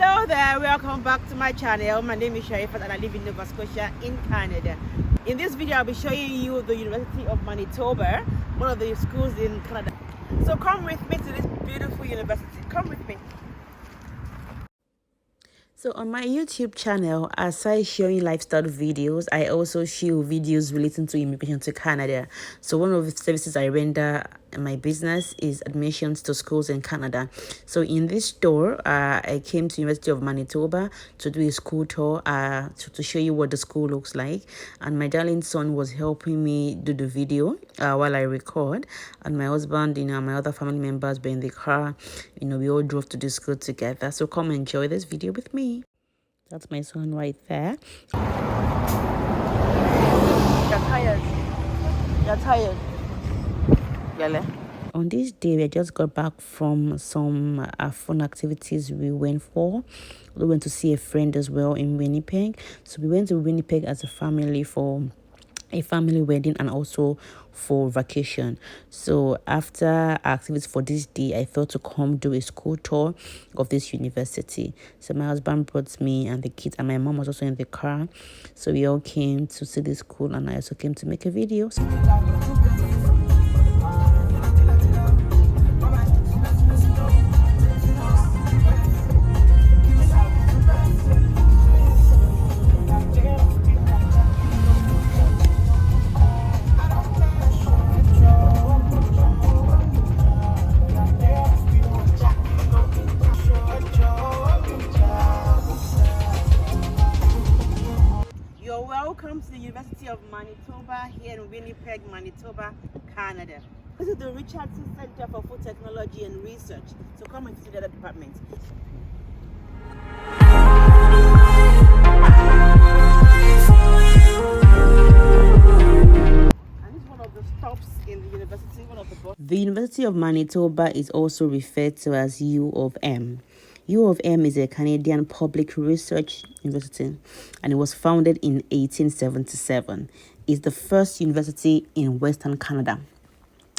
Hello there, welcome back to my channel. My name is Sherifat and I live in Nova Scotia in Canada. In this video I'll be showing you the University of Manitoba, one of the schools in Canada. So come with me to this beautiful university. Come with me. So on my YouTube channel, aside showing lifestyle videos, I also show videos relating to immigration to Canada. So one of the services I render in my business is admissions to schools in Canada. So in this store, I came to University of Manitoba to do a school tour to show you what the school looks like. And my darling son was helping me do the video while I record. And my husband, my other family members were in the car. We all drove to the school together. So come enjoy this video with me. That's my son right there. You're tired. You're tired. Lele. On this day, we just got back from some fun activities we went for. We went to see a friend as well in Winnipeg. So we went to Winnipeg as a family for a family wedding and also for vacation. So after activities for this day, I thought to come do a school tour of this university. So my husband brought me and the kids, and my mom was also in the car. So we all came to see the school, and I also came to make a video. Welcome to the University of Manitoba here in Winnipeg, Manitoba, Canada. This is the Richardson Center for Food Technology and Research. So come and see the other department. And it's one of the stops in the university, The University of Manitoba is also referred to as U of M. U of M is a Canadian public research university, and it was founded in 1877. It's the first university in Western Canada.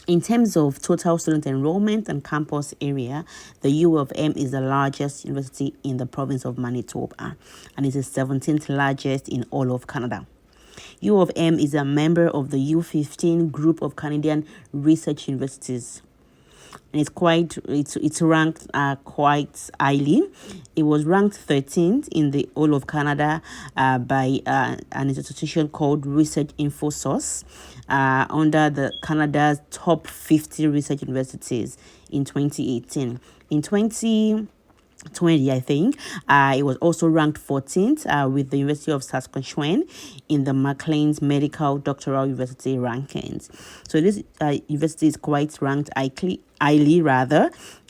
In terms of total student enrollment and campus area, the U of M is the largest university in the province of Manitoba, and is the 17th largest in all of Canada. U of M is a member of the U15 group of Canadian research universities. And it's ranked quite highly. It was ranked 13th in the whole of Canada by an institution called Research Info Source under the Canada's top 50 research universities in 2018. In 2020, I think, it was also ranked 14th with the University of Saskatchewan in the Maclean's Medical Doctoral University rankings. So this university is quite ranked highly,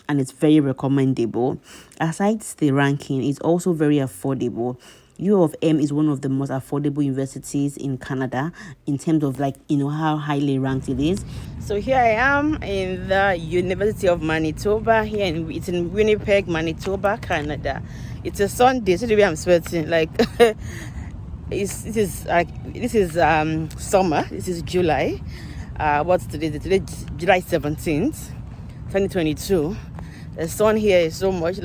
and it's very recommendable. Aside the ranking, it's also very affordable. U of M is one of the most affordable universities in Canada in terms of how highly ranked it is. So here I am in the University of Manitoba. It's in Winnipeg, Manitoba, Canada. It's a Sunday, so today I'm sweating. This is summer. This is July. What's today? Today is July 17th, 2022. The sun here is so much.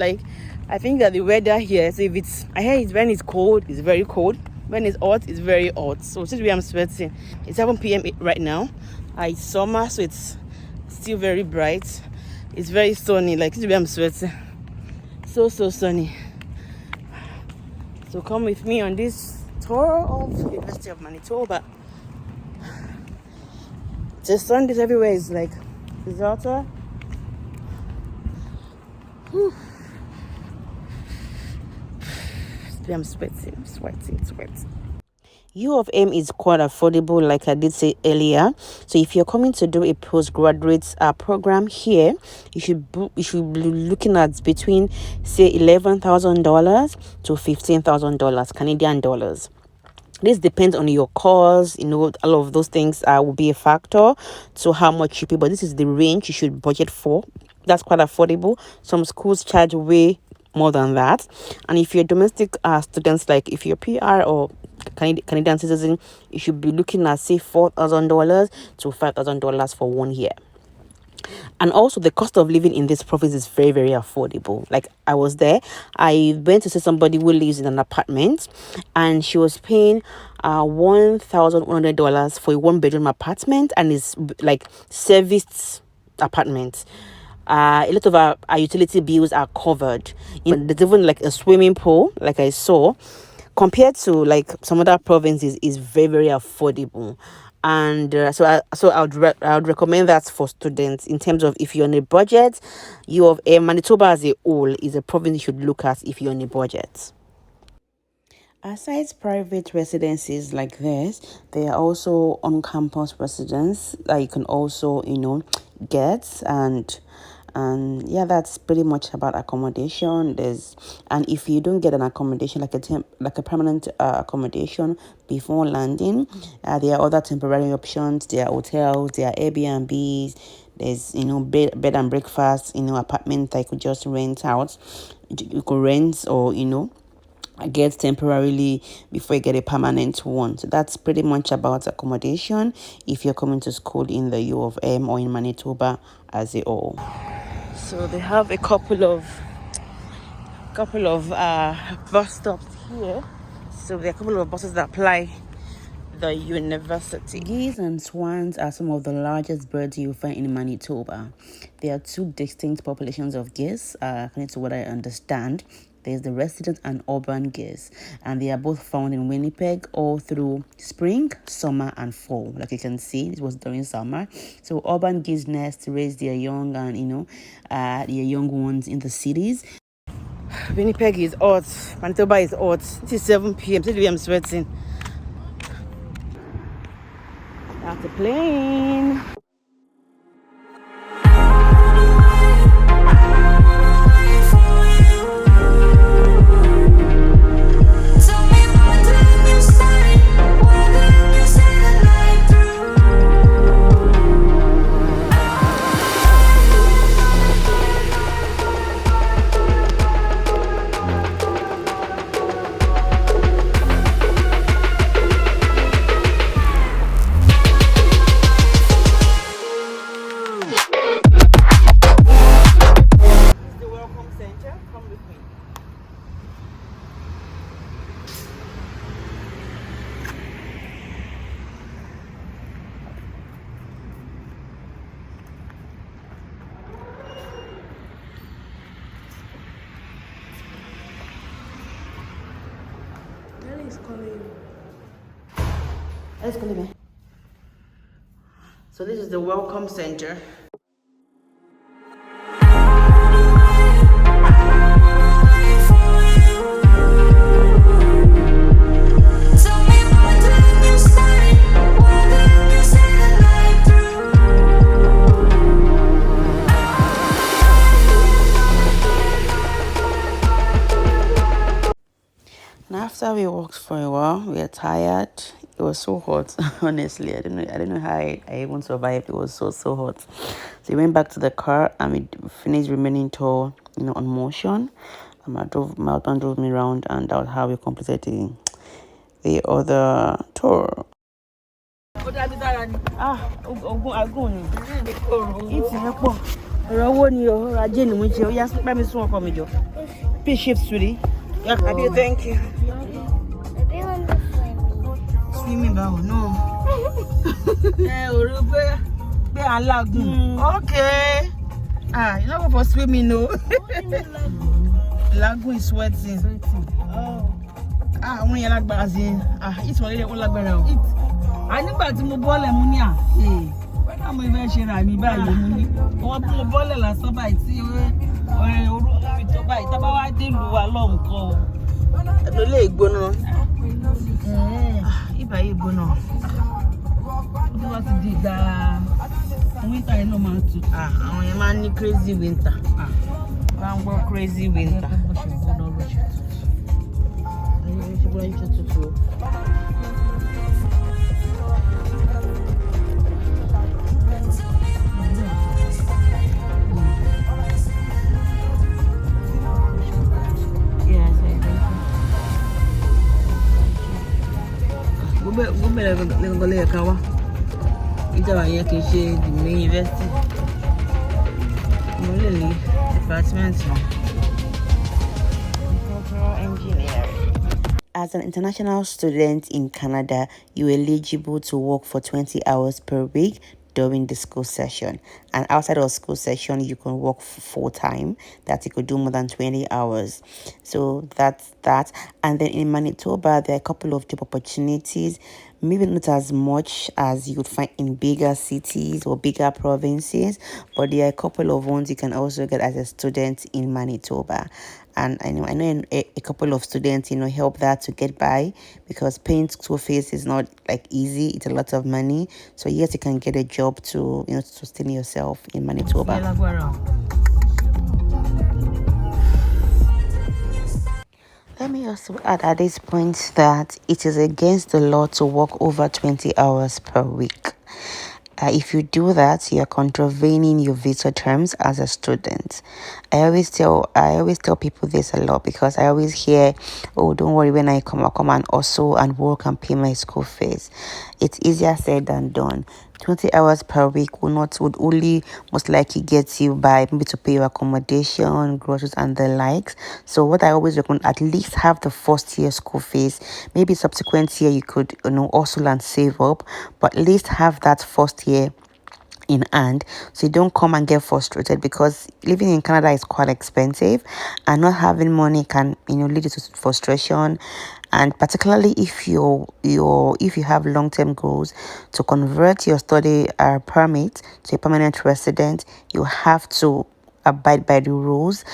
I think that the weather here, so when it's cold, it's very cold. When it's hot, it's very hot. So today I'm sweating. It's 7 p.m. right now. It's summer, so it's still very bright. It's very sunny. Today I'm sweating. So sunny. So come with me on this tour of the University of Manitoba. The sun is everywhere. It's it's hotter. Whew. I'm sweating. U of M is quite affordable, like I did say earlier. So if you're coming to do a postgraduate program here, you should be looking at between say $11,000 to $15,000 Canadian dollars. This depends on your course. All of those things will be a factor to how much you pay, but this is the range you should budget for. That's quite affordable. Some schools charge way more than that, and if you're domestic students, if you're PR or Canadian citizen, you should be looking at say $4,000 to $5,000 for 1 year. And also the cost of living in this province is very, very affordable. Like, I was there, I went to see somebody who lives in an apartment, and she was paying $1,100 for a 1-bedroom apartment, and it's like serviced apartment. A lot of our utility bills are covered. There's even like a swimming pool, like I saw, compared to like some other provinces, is very, very affordable. And so I would recommend that for students, in terms of if you're on a budget. Manitoba as a whole is a province you should look at if you're on a budget. Aside private residences like this, there are also on-campus residence that you can also, get. And yeah, that's pretty much about accommodation. And if you don't get an accommodation, like a permanent accommodation before landing, there are other temporary options. There are hotels, there are Airbnbs, there's bed and breakfast, apartment that you could just rent out. You could rent, or get temporarily before you get a permanent one. So that's pretty much about accommodation if you're coming to school in the U of M or in Manitoba as a whole. So they have a couple of bus stops here. So there are a couple of buses that apply the university. Geese and swans are some of the largest birds you'll find in Manitoba. There are 2 distinct populations of geese, according to what I understand. There's the resident and urban geese, and they are both found in Winnipeg all through spring, summer, and fall. Like you can see, it was during summer. So urban geese nest raise their young and their young ones in the cities. Winnipeg is hot. Manitoba is hot. It is 7 p.m. Today I'm sweating. That's a plane. So this is the welcome center. And after we walked for a while, we are tired. It was so hot, honestly. I don't know how I even survived. It was so hot. So we went back to the car and we finished remaining tour, on motion. My husband drove me around, and that was how we completed the other tour. Please shift, sweetie. Thank you. Swimming bow, no. Okay. You not go for swimming, no. Lagoon is sweating. Oh. When you like basin. It's what you like around. I need to move ball and money. I'm even sure I need buy money. What ball last night? See, I did a long call. The leg bono. If I bono. What did that? Winter I know man too. I am crazy winter. I'm crazy winter. Go to the university. Lily, department agricultural engineering. As an international student in Canada, you are eligible to work for 20 hours per week during the school session. And outside of school session, you can work full time, that you could do more than 20 hours. So that's that. And then in Manitoba, there are a couple of job opportunities, maybe not as much as you would find in bigger cities or bigger provinces, but there are a couple of ones you can also get as a student in Manitoba. And I know a couple of students, help that to get by, because paying school fees is not like easy. It's a lot of money. So yes, you can get a job to, to sustain yourself in Manitoba. Let me also add at this point that it is against the law to work over 20 hours per week. If you do that, you are contravening your visa terms as a student. I always tell people this a lot, because I always hear, "Oh, don't worry, when I'll come and also and work and pay my school fees." It's easier said than done. 20 hours per week would only most likely get you by maybe to pay your accommodation, groceries, and the likes. So what I always recommend, at least have the first year school fees. Maybe subsequent year you could also and save up, but at least have that first year in hand, so you don't come and get frustrated, because living in Canada is quite expensive, and not having money can lead you to frustration. And particularly if if you have long-term goals to convert your study permit to a permanent resident, you have to abide by the rules,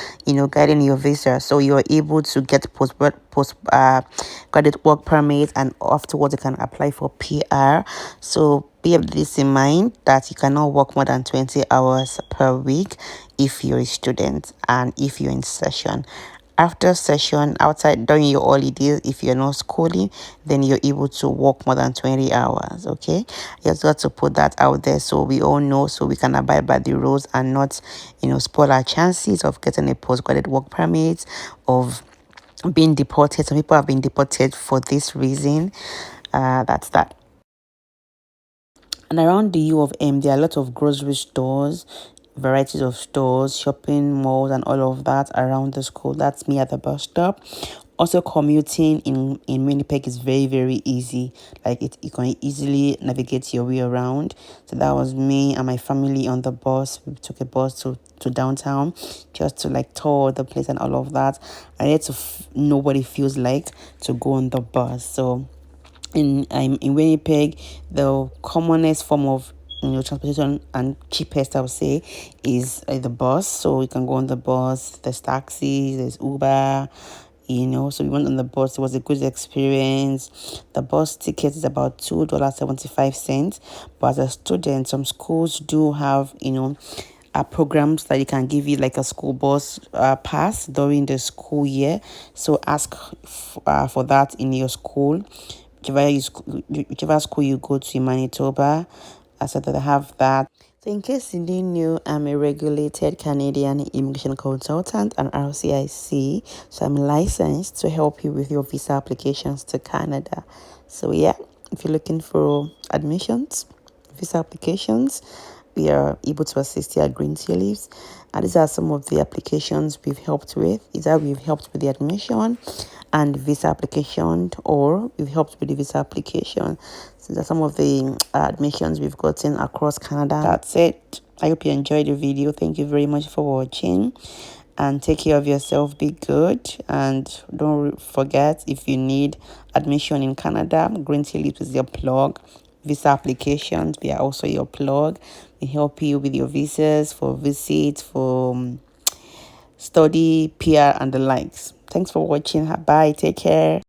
guiding your visa, so you're able to get post graduate work permit, and afterwards you can apply for PR. So bear this in mind, that you cannot work more than 20 hours per week if you're a student and if you're in session. After session, outside during your holidays, if you're not schooling, then you're able to work more than 20 hours. Okay, you just got to put that out there, so we all know, so we can abide by the rules and not spoil our chances of getting a postgraduate work permit, of being deported. Some people have been deported for this reason. That's that. And around the U of M, there are a lot of grocery stores, varieties of stores, shopping malls, and all of that around the school. That's me at the bus stop. Also, commuting in Winnipeg is very, very easy. Like you can easily navigate your way around. So that was me and my family on the bus. We took a bus to downtown, just to like tour the place and all of that. I had to know what it feels like to go on the bus. So in Winnipeg, the commonest form of transportation and cheapest, I would say, is the bus. So you can go on the bus. There's taxis, there's Uber. So we went on the bus. It was a good experience. The bus ticket is about $2.75. But as a student, some schools do have programs that you can give you, like a school bus pass during the school year. So ask for that in your school, whichever school you go to in Manitoba. So that I have that. So in case you didn't know, I'm a regulated Canadian immigration consultant and RCIC. So I'm licensed to help you with your visa applications to Canada. So yeah, if you're looking for admissions, visa applications, we are able to assist you at Green Tea Leaves. And these are some of the applications we've helped with. Either we've helped with the admission and visa application, or we've helped with the visa application. So these are some of the admissions we've gotten across Canada. That's it. I hope you enjoyed the video. Thank you very much for watching. And take care of yourself. Be good. And don't forget, if you need admission in Canada, Green Tea Leaves is your plug. Visa applications, we are also your plug. We help you with your visas, for visits, for study, PR, and the likes. Thanks for watching. Bye. Take care.